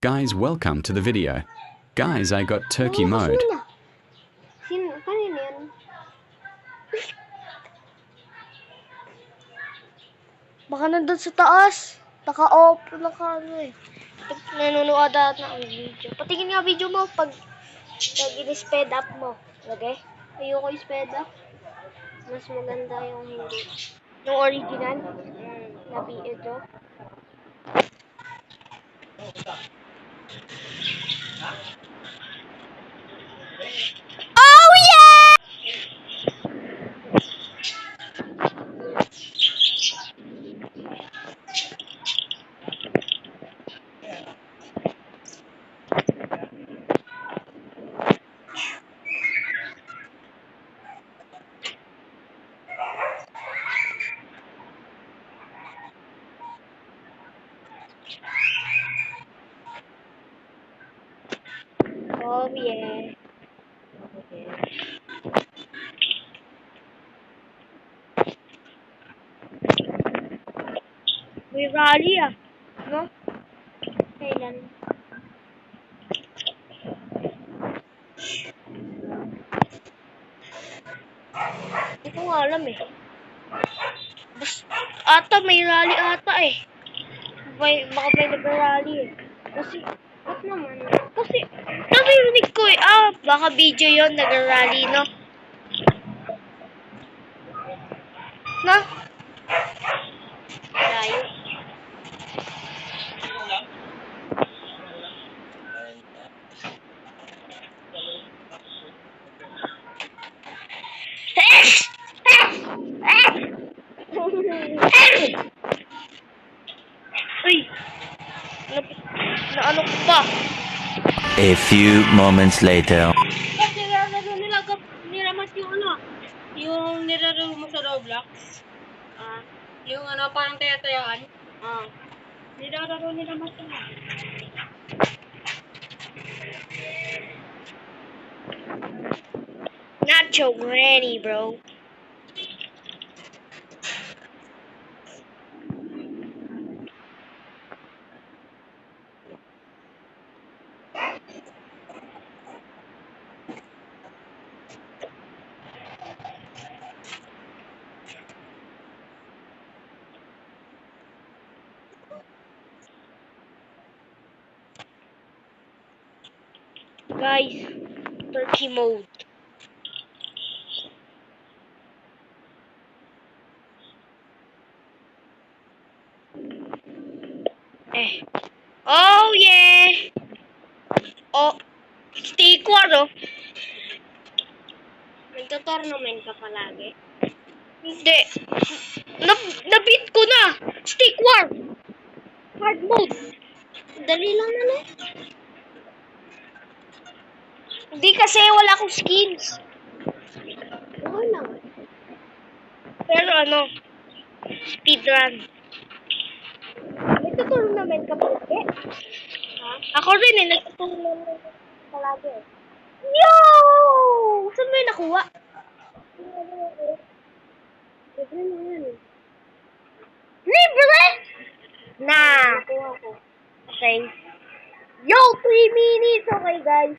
Guys, welcome to the video. Guys, I got turkey mode. Kanina yan? Baka nandun sa taas. Naka-off, ano eh. Nanonood ata ng video. Patingin nga video mo pag in-speed up mo. Okay? Ayoko i-speed up. Mas maganda yung hindi. Yung original. Nabi ito. Oh yeah! Oh yeah. May rally ah. No? Kailan? Hindi ko nga alam eh. Ata may rally ata eh. Baka may nag-rally eh. Kasi, ba't naman? Kasi, narinig ko eh. Baka video yon nag-rally, no? No? Layo. Uy! Ano ko pa? A few moments later. Kasi niramas yung yung nilaro mo sa Roblox. Yung parang taya-tayaan. Nilalaro nila mas yun. Nacho Granny, bro. Guys, turkey mode. Oh yeah! Oh, stay quad oh. Nagto-tournament ka palagi? Hindi. Nabit ko na! Stick war! Hard mode. Dali lang naman. Hindi kasi wala akong skins. Okay lang. Pero speedrun. Nagto-tournament ka palagi? Ako rin eh, nagto-tournament palagi eh. Yo! Saan mo yung nakuha? Libre mo yan eh. Libre? Nah. Okay. Yo, 3 minutes. Okay, guys.